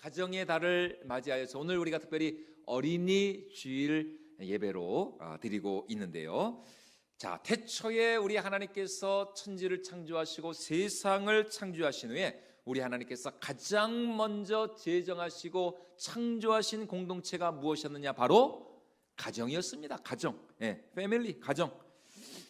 가정의 달을 맞이하여서 오늘 우리가 특별히 어린이 주일 예배로 드리고 있는데요. 자, 태초에 우리 하나님께서 천지를 창조하시고 세상을 창조하신 후에 우리 하나님께서 가장 먼저 제정하시고 창조하신 공동체가 무엇이었느냐? 바로 가정이었습니다. 가정, 패밀리, 가정.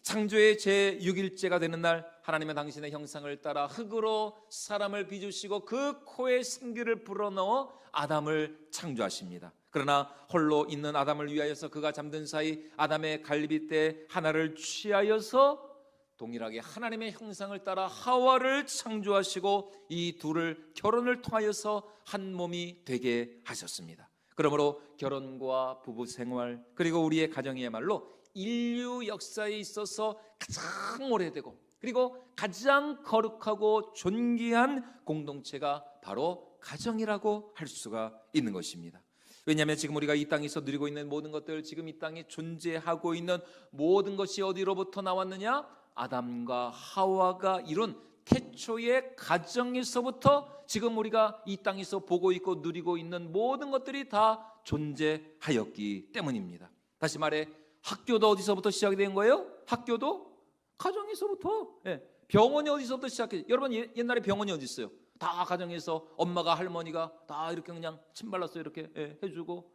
창조의 제6일째가 되는 날 하나님은 당신의 형상을 따라 흙으로 사람을 빚으시고 그 코에 생기를 불어넣어 아담을 창조하십니다. 그러나 홀로 있는 아담을 위하여서 그가 잠든 사이 아담의 갈비뼈 하나를 취하여서 동일하게 하나님의 형상을 따라 하와를 창조하시고 이 둘을 결혼을 통하여서 한 몸이 되게 하셨습니다. 그러므로 결혼과 부부 생활 그리고 우리의 가정이야말로 인류 역사에 있어서 가장 오래되고 그리고 가장 거룩하고 존귀한 공동체가 바로 가정이라고 할 수가 있는 것입니다. 왜냐하면 지금 우리가 이 땅에서 누리고 있는 모든 것들, 지금 이 땅에 존재하고 있는 모든 것이 어디로부터 나왔느냐? 아담과 하와가 이룬 태초의 가정에서부터 지금 우리가 이 땅에서 보고 있고 누리고 있는 모든 것들이 다 존재하였기 때문입니다. 다시 말해 학교도 어디서부터 시작이 된 거예요? 학교도 가정에서부터. 병원이 어디서부터 시작해요? 여러분 옛날에 병원이 어디 있어요? 다 가정에서 엄마가 할머니가 다 이렇게 그냥 침 발라서 이렇게 해주고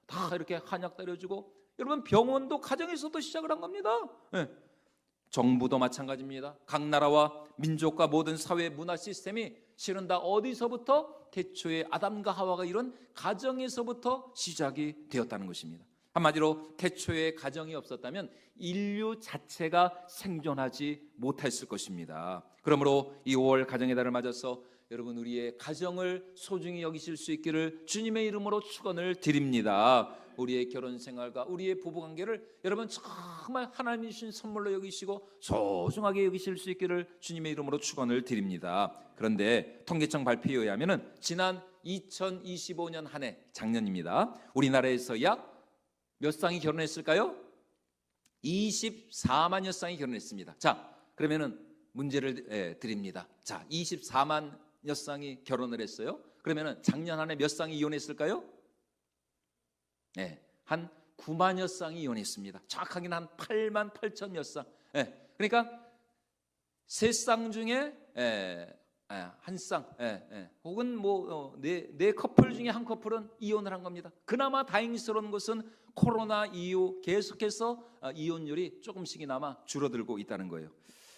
다 이렇게 한약 때려주고. 여러분 병원도 가정에서부터 시작을 한 겁니다. 정부도 마찬가지입니다. 각 나라와 민족과 모든 사회 문화 시스템이 실은 다 어디서부터? 태초에 아담과 하와가 이룬 가정에서부터 시작이 되었다는 것입니다. 한마디로 태초에 가정이 없었다면 인류 자체가 생존하지 못했을 것입니다. 그러므로 이 5월 가정의 달을 맞아서 여러분 우리의 가정을 소중히 여기실 수 있기를 주님의 이름으로 축원을 드립니다. 우리의 결혼 생활과 우리의 부부 관계를 여러분 정말 하나님이 주신 선물로 여기시고 소중하게 여기실 수 있기를 주님의 이름으로 축원을 드립니다. 그런데 통계청 발표에 의하면 지난 2025년 한 해 작년입니다. 우리나라에서 약 몇 쌍이 결혼했을까요? 24만여 쌍이 결혼했습니다. 자, 그러면은 문제를 드립니다. 자, 24만여 쌍이 결혼을 했어요. 그러면은 작년 한 해 몇 쌍이 이혼했을까요? 한 9만여 쌍이 이혼했습니다. 정확하게는 한 8만 8천여 쌍. 그러니까 3쌍 중에 한 쌍, 혹은 네 커플 중에 한 커플은 이혼을 한 겁니다. 그나마 다행스러운 것은 코로나 이후 계속해서 이혼율이 조금씩이나마 줄어들고 있다는 거예요.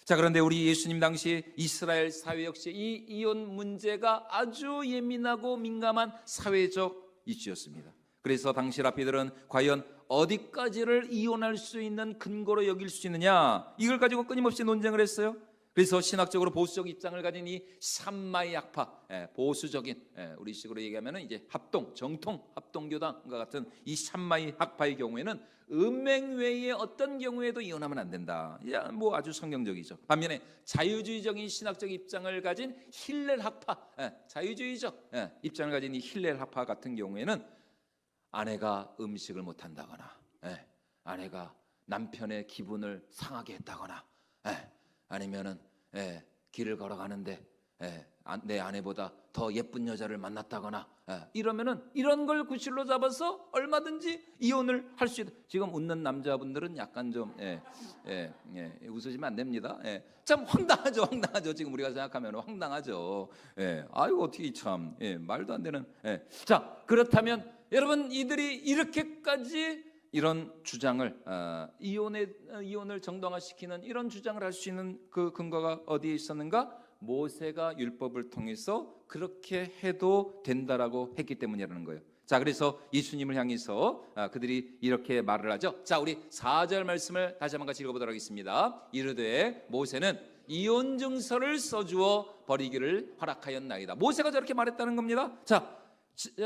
자, 그런데 우리 예수님 당시 이스라엘 사회 역시 이 이혼 문제가 아주 예민하고 민감한 사회적 이슈였습니다. 그래서 당시 랍비들은 과연 어디까지를 이혼할 수 있는 근거로 여길 수 있느냐, 이걸 가지고 끊임없이 논쟁을 했어요. 그래서 신학적으로 보수적 입장을 가진 이 샴마이 학파, 보수적인 우리식으로 얘기하면 이제 정통 합동교당과 같은 이 샴마이 학파의 경우에는 음행 외에 어떤 경우에도 이혼하면 안 된다. 뭐 아주 성경적이죠. 반면에 자유주의적인 신학적 입장을 가진 힐렐 학파, 자유주의적 입장을 가진 이 힐렐 학파 같은 경우에는 아내가 음식을 못 한다거나, 아내가 남편의 기분을 상하게 했다거나, 아니면은 길을 걸어가는데 내 아내보다 더 예쁜 여자를 만났다거나 이러면은 이런 걸 구실로 잡아서 얼마든지 이혼을 할 수 있다. 지금 웃는 남자분들은 약간 좀 웃으시면 안 됩니다. 참 황당하죠. 지금 우리가 생각하면 황당하죠. 아이고 어떻게 참 말도 안 되는. 자, 그렇다면 여러분 이들이 이렇게까지 이런 주장을 이혼을 정당화시키는 이런 주장을 할 수 있는 그 근거가 어디에 있었는가? 모세가 율법을 통해서 그렇게 해도 된다라고 했기 때문이라는 거예요. 자, 그래서 예수님을 향해서 그들이 이렇게 말을 하죠. 자, 우리 4절 말씀을 다시 한번 같이 읽어보도록 하겠습니다. 이르되 모세는 이혼 증서를 써주어 버리기를 허락하였나이다. 모세가 저렇게 말했다는 겁니다. 자,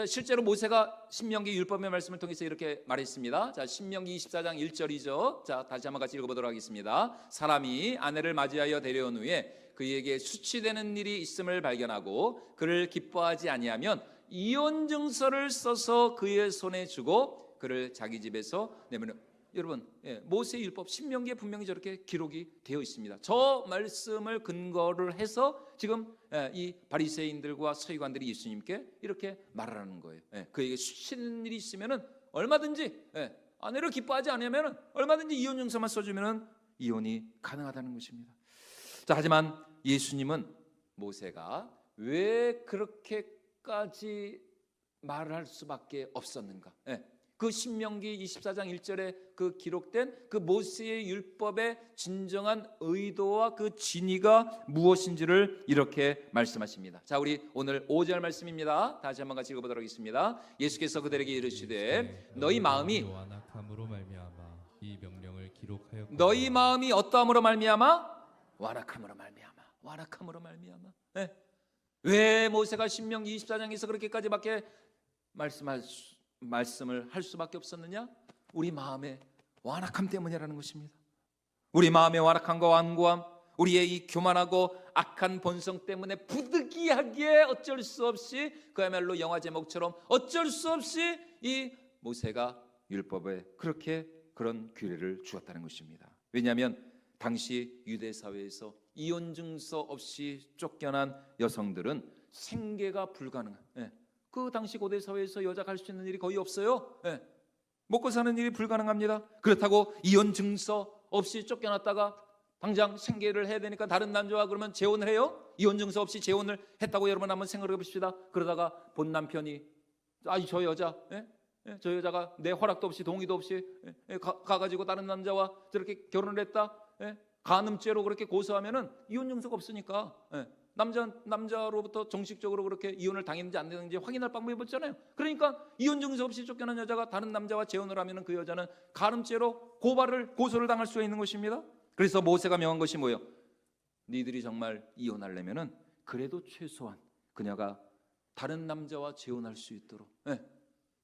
실제로 모세가 신명기 율법의 말씀을 통해서 이렇게 말했습니다. 자, 신명기 24장 1절이죠. 자, 다시 한번 같이 읽어보도록 하겠습니다. 사람이 아내를 맞이하여 데려온 후에 그에게 수치되는 일이 있음을 발견하고 그를 기뻐하지 아니하면 이혼 증서를 써서 그의 손에 주고 그를 자기 집에서 내보내. 여러분, 모세의 율법 신명기에 분명히 저렇게 기록이 되어 있습니다. 저 말씀을 근거를 해서 지금 이 바리새인들과 서기관들이 예수님께 이렇게 말하는 거예요. 그에게 수치는 일이 있으면은 얼마든지, 아내를 기뻐하지 않으면 얼마든지 이혼 증서만 써주면은 이혼이 가능하다는 것입니다. 자, 하지만 예수님은 모세가 왜 그렇게까지 말을 할 수밖에 없었는가? 그 신명기 24장 1절에 그 기록된 그 모세의 율법의 진정한 의도와 그 진의가 무엇인지를 이렇게 말씀하십니다. 자, 우리 오늘 5절 말씀입니다. 다시 한번 같이 읽어보도록 하겠습니다. 예수께서 그들에게 이르시되 너희 마음이 완악함으로 말미암아 이 명령을 기록하여 너희 마음이 어떠함으로 말미암아? 완악함으로 말미암아. 완악함으로 말미암아. 왜 모세가 신명기 24장에서 그렇게까지밖에 말씀을 할 수밖에 없었느냐? 우리 마음의 완악함 때문이라는 것입니다. 우리 마음의 완악함과 완고함, 우리의 이 교만하고 악한 본성 때문에 부득이하게 어쩔 수 없이, 그야말로 영화 제목처럼 어쩔 수 없이 이 모세가 율법에 그렇게 그런 규례를 주었다는 것입니다. 왜냐하면 당시 유대 사회에서 이혼 증서 없이 쫓겨난 여성들은 생계가 불가능한, 그 당시 고대 사회에서 여자가 할 수 있는 일이 거의 없어요. 먹고 사는 일이 불가능합니다. 그렇다고 이혼 증서 없이 쫓겨났다가 당장 생계를 해야 되니까 다른 남자와 그러면 재혼을 해요? 이혼 증서 없이 재혼을 했다고 여러분 한번 생각해 보십시다. 그러다가 본 남편이 저 여자가 내 허락도 없이 동의도 없이 가가지고 다른 남자와 저렇게 결혼을 했다, 간음죄로 그렇게 고소하면은 이혼 증서가 없으니까 남자로부터 정식적으로 그렇게 이혼을 당했는지 안 했는지 확인할 방법이 없잖아요. 그러니까 이혼 증서 없이 쫓겨난 여자가 다른 남자와 재혼을 하면은 그 여자는 간음죄로 고소를 당할 수가 있는 것입니다. 그래서 모세가 명한 것이 뭐예요? 니들이 정말 이혼하려면은 그래도 최소한 그녀가 다른 남자와 재혼할 수 있도록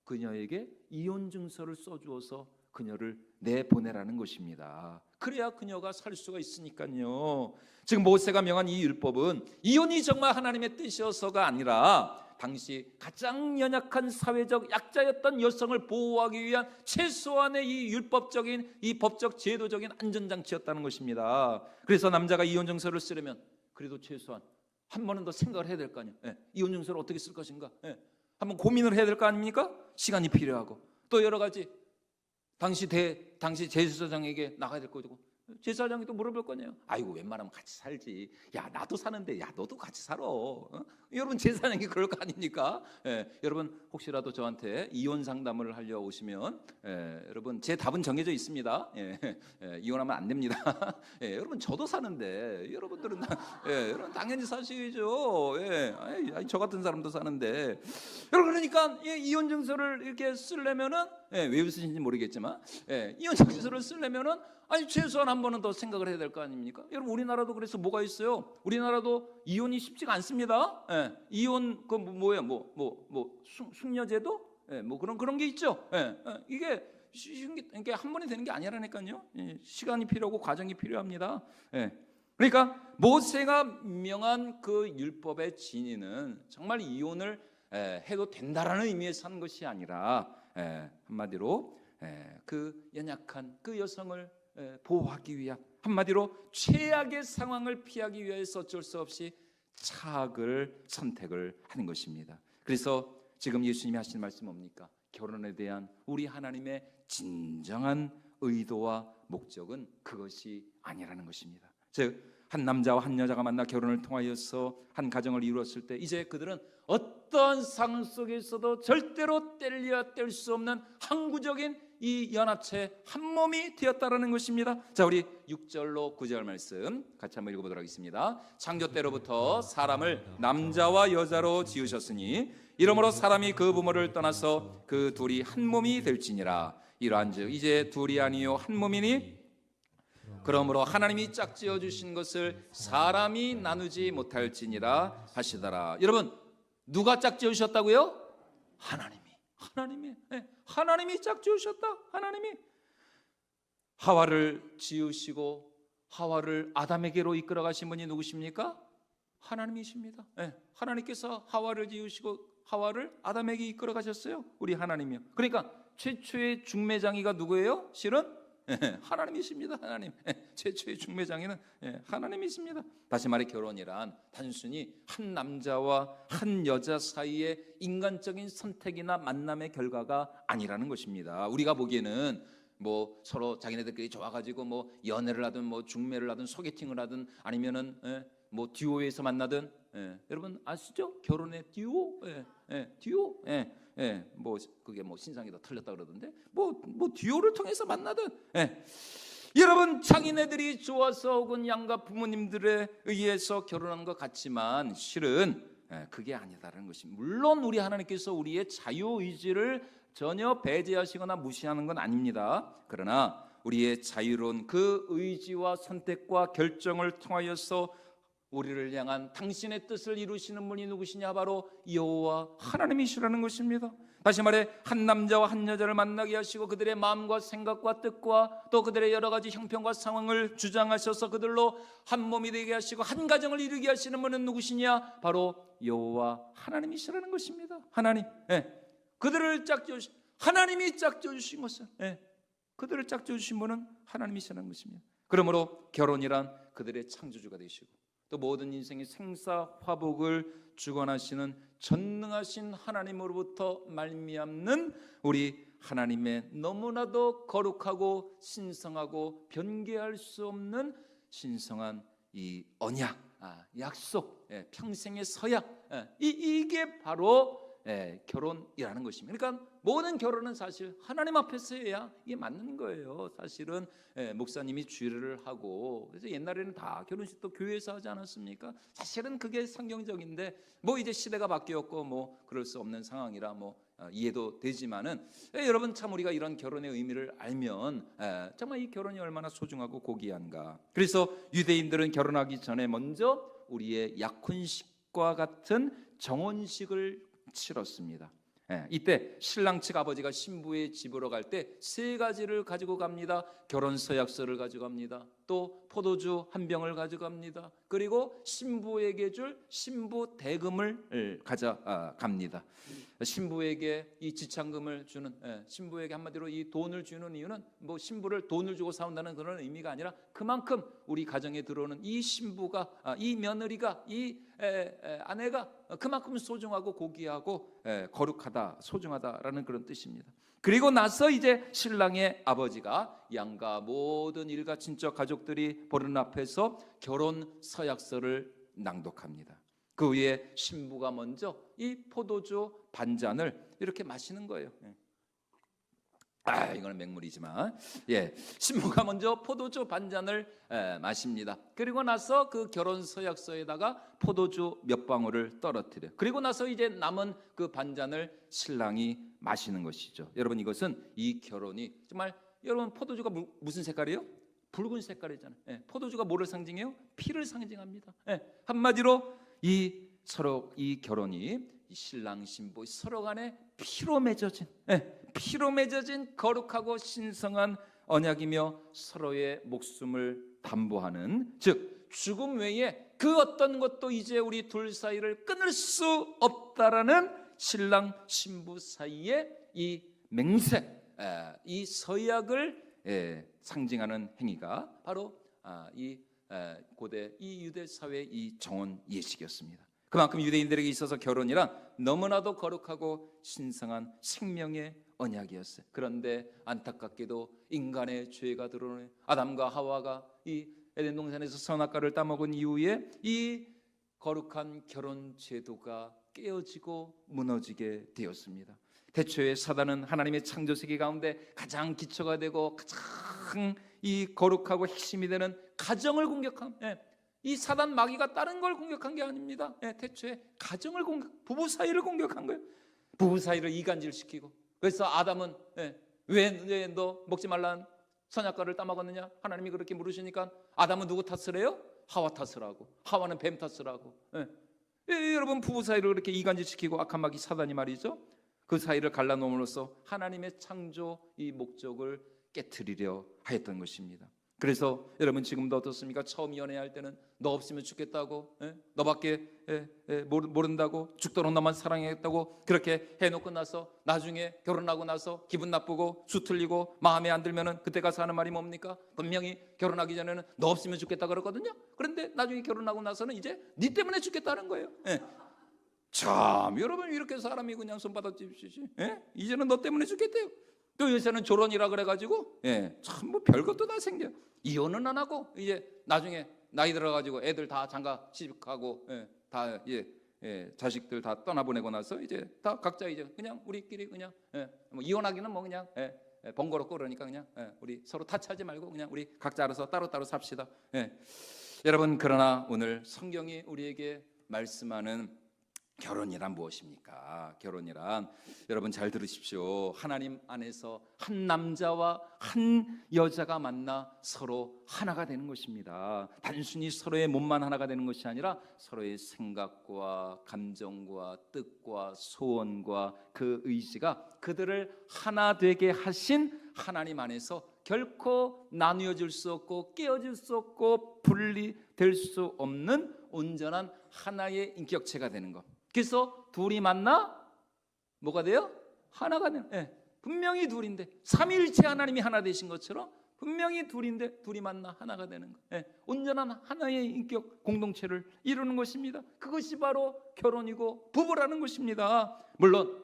그녀에게 이혼 증서를 써주어서 그녀를 내보내라는 것입니다. 그래야 그녀가 살 수가 있으니까요. 지금 모세가 명한 이 율법은 이혼이 정말 하나님의 뜻이어서가 아니라 당시 가장 연약한 사회적 약자였던 여성을 보호하기 위한 최소한의 이 율법적인, 이 법적 제도적인 안전장치였다는 것입니다. 그래서 남자가 이혼 증서를 쓰려면 그래도 최소한 한 번은 더 생각을 해야 될 거 아니에요. 이혼 증서를 어떻게 쓸 것인가, 한번 고민을 해야 될 거 아닙니까? 시간이 필요하고 또 여러 가지 당시 제사장에게 나가야 될 거고, 제사장이 또 물어볼 거네요. 아이고 웬만하면 같이 살지. 야 나도 사는데 야 너도 같이 살아. 여러분 제사장이 그럴 거 아닙니까? 여러분 혹시라도 저한테 이혼 상담을 하려 오시면 여러분 제 답은 정해져 있습니다. 이혼하면 안 됩니다. 여러분 저도 사는데 여러분들은 여러분 당연히 사셔야죠. 저 같은 사람도 사는데 여러분, 그러니까 이혼 증서를 이렇게 쓰려면은 왜 웃으신지 모르겠지만 이혼 증서를 쓰려면은 최소한 한 번은 더 생각을 해야 될 거 아닙니까? 여러분 우리나라도 그래서 뭐가 있어요? 우리나라도 이혼이 쉽지가 않습니다. 이혼 그 뭐예요? 숙녀제도? 뭐 그런 게 있죠. 이게 이게 한 번에 되는 게 아니라니까요. 시간이 필요하고 과정이 필요합니다. 그러니까 모세가 명한 그 율법의 진의는 정말 이혼을 해도 된다라는 의미에서 한 것이 아니라 한마디로 그 연약한 그 여성을 보호하기 위한, 한마디로 최악의 상황을 피하기 위해서 어쩔 수 없이 차악을 선택을 하는 것입니다. 그래서 지금 예수님이 하시는 말씀은 뭡니까? 결혼에 대한 우리 하나님의 진정한 의도와 목적은 그것이 아니라는 것입니다. 즉 한 남자와 한 여자가 만나 결혼을 통하여서 한 가정을 이루었을 때 이제 그들은 어떠한 상황 속에서도 절대로 뗄 수 없는 항구적인 이 연합체 한 몸이 되었다라는 것입니다. 자, 우리 6절로 9절 말씀 같이 한번 읽어보도록 하겠습니다. 창조 때로부터 사람을 남자와 여자로 지으셨으니 이러므로 사람이 그 부모를 떠나서 그 둘이 한 몸이 될지니라. 이러한즉 이제 둘이 아니요 한 몸이니 그러므로 하나님이 짝지어 주신 것을 사람이 나누지 못할지니라 하시더라. 여러분 누가 짝지어 주셨다고요? 하나님이 짝지으셨다. 하나님이 하와를 지으시고 하와를 아담에게로 이끌어 가신 분이 누구십니까? 하나님이십니다. 하나님께서 하와를 지으시고 하와를 아담에게 이끌어 가셨어요. 우리 하나님이요. 그러니까 최초의 중매장이가 누구예요? 실은 하나님이십니다. 하나님. 최초의 중매장이는 하나님이십니다. 다시 말해 결혼이란 단순히 한 남자와 한 여자 사이의 인간적인 선택이나 만남의 결과가 아니라는 것입니다. 우리가 보기에는 뭐 서로 자기네들끼리 좋아가지고 뭐 연애를 하든 뭐 중매를 하든 소개팅을 하든 아니면은 뭐 듀오에서 만나든 여러분 아시죠? 결혼의 듀오, 듀오, 뭐 그게 뭐 신상이 더 틀렸다 그러던데 뭐 듀오를 통해서 만나든 여러분 자기네들이 좋아서 혹은 양가 부모님들에 의해서 결혼한 것 같지만 실은 그게 아니다라는 것입니다. 물론 우리 하나님께서 우리의 자유의지를 전혀 배제하시거나 무시하는 건 아닙니다. 그러나 우리의 자유로운 그 의지와 선택과 결정을 통하여서 우리를 향한 당신의 뜻을 이루시는 분이 누구시냐? 바로 여호와 하나님이시라는 것입니다. 다시 말해 한 남자와 한 여자를 만나게 하시고 그들의 마음과 생각과 뜻과 또 그들의 여러 가지 형편과 상황을 주장하셔서 그들로 한 몸이 되게 하시고 한 가정을 이루게 하시는 분은 누구시냐? 바로 여호와 하나님이시라는 것입니다. 하나님, 그들을 짝지어주신 하나님이 짝지어주신 것은 그들을 짝지어주신 분은 하나님이시라는 것입니다. 그러므로 결혼이란 그들의 창조주가 되시고 또 모든 인생의 생사화복을 주관하시는 전능하신 하나님으로부터 말미암는 우리 하나님의 너무나도 거룩하고 신성하고 변개할 수 없는 신성한 이 언약, 약속, 평생의 서약, 이게 바로 결혼이라는 것입니다. 그러니까 모든 결혼은 사실 하나님 앞에서 해야 이게 맞는 거예요. 사실은 목사님이 주례를 하고 그래서 옛날에는 다 결혼식도 교회에서 하지 않았습니까? 사실은 그게 성경적인데 뭐 이제 시대가 바뀌었고 뭐 그럴 수 없는 상황이라 뭐 이해도 되지만은 여러분 참 우리가 이런 결혼의 의미를 알면 정말 이 결혼이 얼마나 소중하고 고귀한가. 그래서 유대인들은 결혼하기 전에 먼저 우리의 약혼식과 같은 정혼식을 치렀습니다. 이때 신랑 측 아버지가 신부의 집으로 갈 때 세 가지를 가지고 갑니다. 결혼 서약서를 가지고 갑니다. 또 포도주 한 병을 가지고 갑니다. 그리고 신부에게 줄 신부 대금을 가져갑니다. 신부에게 이 지참금을 주는 신부에게 한마디로 이 돈을 주는 이유는 뭐 신부를 돈을 주고 사온다는 그런 의미가 아니라 그만큼 우리 가정에 들어오는 이 신부가 이 며느리가 이 아내가 그만큼 소중하고 고귀하고 거룩하다 소중하다라는 그런 뜻입니다. 그리고 나서 이제 신랑의 아버지가 양가 모든 일가 친척 가족들이 보는 앞에서 결혼 서약서를 낭독합니다. 그 위에 신부가 먼저 이 포도주 반잔을 이렇게 마시는 거예요. 이거는 맹물이지만 신부가 먼저 포도주 반잔을 마십니다. 그리고 나서 그 결혼 서약서에다가 포도주 몇 방울을 떨어뜨려. 그리고 나서 이제 남은 그 반잔을 신랑이 마시는 것이죠. 여러분 이것은 이 결혼이 정말 여러분 포도주가 무슨 색깔이에요? 붉은 색깔이잖아요. 포도주가 뭐를 상징해요? 피를 상징합니다. 한마디로 이 서로 이 결혼이 이 신랑 신부 서로 간에 피로 맺어진 거룩하고 신성한 언약이며 서로의 목숨을 담보하는 즉 죽음 외에 그 어떤 것도 이제 우리 둘 사이를 끊을 수 없다라는 신랑 신부 사이의 이 맹세, 이 서약을 상징하는 행위가 바로 이 고대 이 유대 사회의 이 정혼 예식이었습니다. 그만큼 유대인들에게 있어서 결혼이란 너무나도 거룩하고 신성한 생명의 언약이었어요. 그런데 안타깝게도 인간의 죄가 들어오는 아담과 하와가 이 에덴 동산에서 선악과를 따먹은 이후에 이 거룩한 결혼 제도가 깨어지고 무너지게 되었습니다. 태초에 사단은 하나님의 창조 세계 가운데 가장 기초가 되고 가장 이 거룩하고 핵심이 되는 가정을 공격함. 이 사단 마귀가 다른 걸 공격한 게 아닙니다. 태초에 가정을 부부 사이를 공격한 거예요. 부부 사이를 이간질시키고 그래서 아담은 왜 너 먹지 말라는 선악과를 따먹었느냐? 하나님이 그렇게 물으시니까 아담은 누구 탓을 해요? 하와 탓을 하고 하와는 뱀 탓을 하고 여러분 부부 사이를 그렇게 이간질시키고 악한 마귀 사단이 말이죠. 그 사이를 갈라놓음으로써 하나님의 창조 이 목적을 깨트리려 하였던 것입니다. 그래서 여러분 지금도 어떻습니까? 처음 연애할 때는 너 없으면 죽겠다고, 너밖에 모른다고, 죽도록 너만 사랑하겠다고 그렇게 해놓고 나서 나중에 결혼하고 나서 기분 나쁘고 수 틀리고 마음에 안 들면은 그때 가서 하는 말이 뭡니까? 분명히 결혼하기 전에는 너 없으면 죽겠다 그러거든요. 그런데 나중에 결혼하고 나서는 이제 네 때문에 죽겠다는 거예요. 참 여러분 이렇게 사람이 그냥 손바닥 짚듯이 이제는 너 때문에 죽겠대요. 또 요새는 조론이라 그래가지고 참 뭐 별것도 다 생겨. 이혼은 안 하고 이제 나중에 나이 들어가지고 애들 다 장가 시집가고 다 자식들 다 떠나보내고 나서 이제 다 각자 이제 그냥 우리끼리 그냥 뭐 이혼하기는 뭐 그냥 번거롭고 그러니까 그냥 우리 서로 타치하지 말고 그냥 우리 각자 알아서 따로따로 삽시다. 여러분 그러나 오늘 성경이 우리에게 말씀하는 결혼이란 무엇입니까? 결혼이란 여러분 잘 들으십시오. 하나님 안에서 한 남자와 한 여자가 만나 서로 하나가 되는 것입니다. 단순히 서로의 몸만 하나가 되는 것이 아니라 서로의 생각과 감정과 뜻과 소원과 그 의지가 그들을 하나 되게 하신 하나님 안에서 결코 나뉘어질 수 없고 깨어질 수 없고 분리될 수 없는 온전한 하나의 인격체가 되는 것. 그래서 둘이 만나 뭐가 돼요? 하나가 되는. 분명히 둘인데 삼위일체 하나님이 하나 되신 것처럼 분명히 둘인데 둘이 만나 하나가 되는 것. 온전한 하나의 인격 공동체를 이루는 것입니다. 그것이 바로 결혼이고 부부라는 것입니다. 물론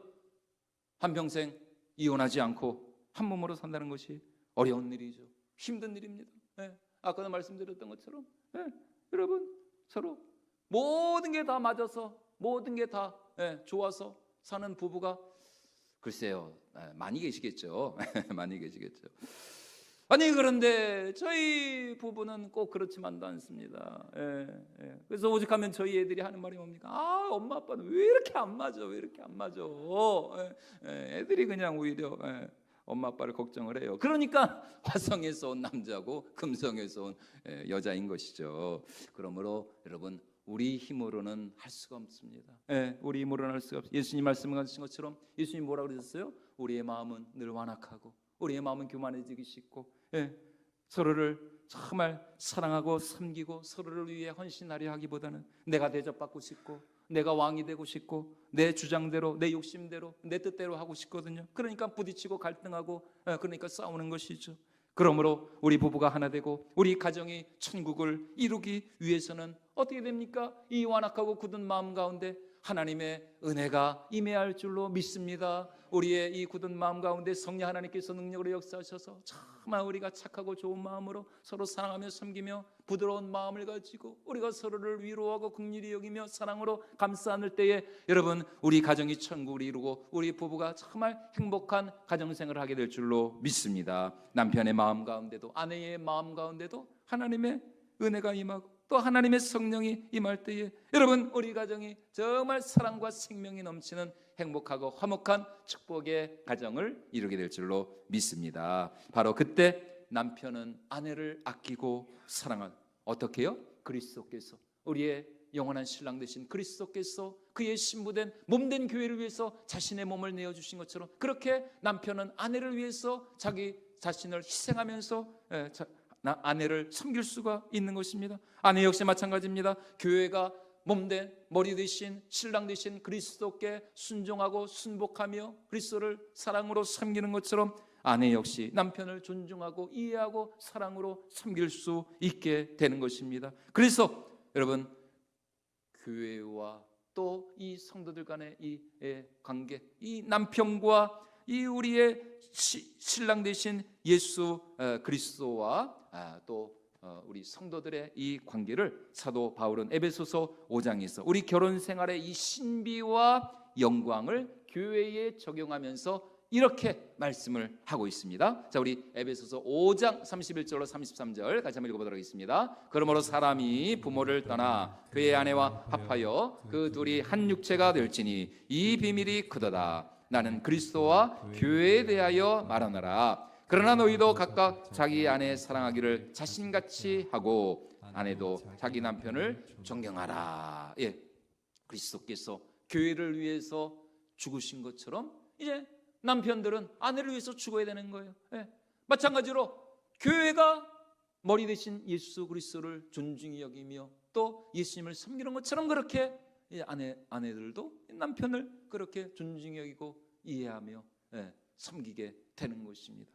한평생 이혼하지 않고 한 몸으로 산다는 것이 어려운 일이죠. 힘든 일입니다. 아까도 말씀드렸던 것처럼 여러분 서로 모든 게 다 맞아서 모든 게 다 좋아서 사는 부부가 글쎄요 많이 계시겠죠. 많이 계시겠죠. 아니 그런데 저희 부부는 꼭 그렇지만도 않습니다. 그래서 오직하면 저희 애들이 하는 말이 뭡니까? 아 엄마 아빠는 왜 이렇게 안 맞아? 왜 이렇게 안 맞아? 애들이 그냥 오히려 엄마 아빠를 걱정을 해요. 그러니까 화성에서 온 남자고 금성에서 온 여자인 것이죠. 그러므로 여러분 우리 힘으로는 할 수가 없습니다. 우리 힘으로는 할 수가 없어요. 예수님 말씀하신 것처럼 예수님 뭐라고 그러셨어요? 우리의 마음은 늘 완악하고 우리의 마음은 교만해지기 쉽고 서로를 정말 사랑하고 섬기고 서로를 위해 헌신하려 하기보다는 내가 대접받고 싶고 내가 왕이 되고 싶고 내 주장대로 내 욕심대로 내 뜻대로 하고 싶거든요. 그러니까 부딪히고 갈등하고 그러니까 싸우는 것이죠. 그러므로 우리 부부가 하나 되고 우리 가정이 천국을 이루기 위해서는 어떻게 됩니까? 이 완악하고 굳은 마음 가운데 하나님의 은혜가 임해야 줄로 믿습니다. 우리의 이 굳은 마음 가운데 성령 하나님께서 능력으로 역사하셔서 정말 우리가 착하고 좋은 마음으로 서로 사랑하며 섬기며 부드러운 마음을 가지고 우리가 서로를 위로하고 긍휼히 여기며 사랑으로 감싸 안을 때에 여러분 우리 가정이 천국을 이루고 우리 부부가 정말 행복한 가정생활을 하게 될 줄로 믿습니다. 남편의 마음 가운데도 아내의 마음 가운데도 하나님의 은혜가 임하고 또 하나님의 성령이 임할 때에 여러분 우리 가정이 정말 사랑과 생명이 넘치는 행복하고 화목한 축복의 가정을 이루게 될 줄로 믿습니다. 바로 그때 남편은 아내를 아끼고 사랑한 어떻게 해요? 그리스도께서 우리의 영원한 신랑 되신 그리스도께서 그의 신부된 몸된 교회를 위해서 자신의 몸을 내어주신 것처럼 그렇게 남편은 아내를 위해서 자기 자신을 희생하면서 아내를 섬길 수가 있는 것입니다. 아내 역시 마찬가지입니다. 교회가 몸된 머리 되신 신랑 되신 그리스도께 순종하고 순복하며 그리스도를 사랑으로 섬기는 것처럼 아내 역시 남편을 존중하고 이해하고 사랑으로 섬길 수 있게 되는 것입니다. 그래서 여러분 교회와 또 이 성도들 간의 이 관계, 이 남편과 이 우리의 신랑 되신 예수 그리스도와 또 우리 성도들의 이 관계를 사도 바울은 에베소서 5장에서 우리 결혼 생활의 이 신비와 영광을 교회에 적용하면서 이렇게 말씀을 하고 있습니다. 자, 우리 에베소서 5장 31절로 33절 같이 한번 읽어보도록 하겠습니다. 그러므로 사람이 부모를 떠나 그의 아내와 합하여 그 둘이 한 육체가 될지니 이 비밀이 크도다. 나는 그리스도와 교회에 대하여 말하노라. 그러나 너희도 각각 자기 아내 사랑하기를 자신같이 하고 아내도 자기 남편을 존경하라. 그리스도께서 교회를 위해서 죽으신 것처럼 이제 남편들은 아내를 위해서 죽어야 되는 거예요. 마찬가지로 교회가 머리 대신 예수 그리스도를 존중히 여기며 또 예수님을 섬기는 것처럼 그렇게 아내들도 남편을 그렇게 존중히 여기고 이해하며 섬기게 되는 것입니다.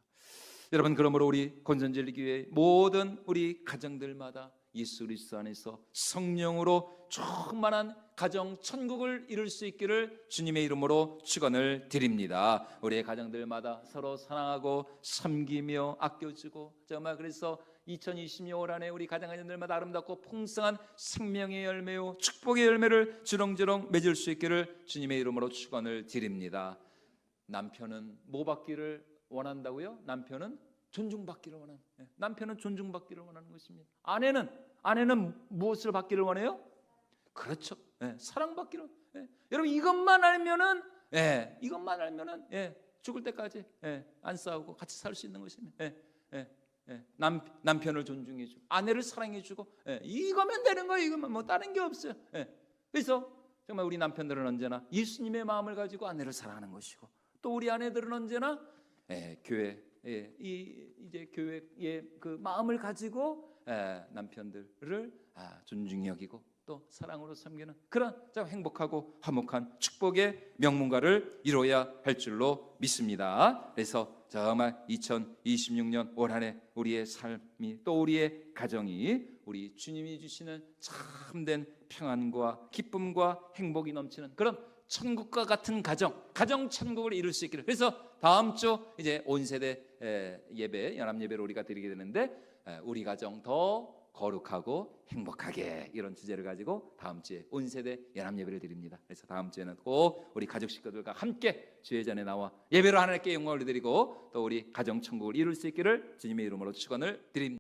여러분, 그러므로 우리 건전젤리교회 모든 우리 가정들마다 예수 그리스도 안에서 성령으로 충만한 가정 천국을 이룰 수 있기를 주님의 이름으로 축원을 드립니다. 우리의 가정들마다 서로 사랑하고 섬기며 아껴주고, 정말 그래서 2020년 올 한해 우리 가정들마다 아름답고 풍성한 생명의 열매요 축복의 열매를 주렁주렁 맺을 수 있기를 주님의 이름으로 축원을 드립니다. 남편은 뭐 받기를 원한다고요? 남편은 존중받기를 원하는, 남편은 존중받기를 원하는 것입니다. 아내는 무엇을 받기를 원해요? 그렇죠. 사랑받기를. 여러분, 이것만 알면은 죽을 때까지 안 싸우고 같이 살 수 있는 것입니다. 남편을 존중해주고 아내를 사랑해주고 이거면 되는 거예요. 이거면 뭐 다른 게 없어요. 그래서 정말 우리 남편들은 언제나 예수님의 마음을 가지고 아내를 사랑하는 것이고, 또 우리 아내들은 언제나 이제 교회의 그 마음을 가지고 남편들을 존중히 여기고 또 사랑으로 섬기는 그런 참 행복하고 화목한 축복의 명문가를 이뤄야 할 줄로 믿습니다. 그래서 정말 2026년 올 한해 우리의 삶이 또 우리의 가정이 우리 주님이 주시는 참된 평안과 기쁨과 행복이 넘치는 그런 천국과 같은 가정 천국을 이룰 수 있기를. 그래서 다음 주 이제 온 세대 예배, 연합 예배를 우리가 드리게 되는데, 우리 가정 더 거룩하고 행복하게, 이런 주제를 가지고 다음 주에 온 세대 연합 예배를 드립니다. 그래서 다음 주에는 꼭 우리 가족 식구들과 함께 주의 전에 나와 예배로 하나님께 영광을 드리고 또 우리 가정 천국을 이룰 수 있기를 주님의 이름으로 축원을 드립니다.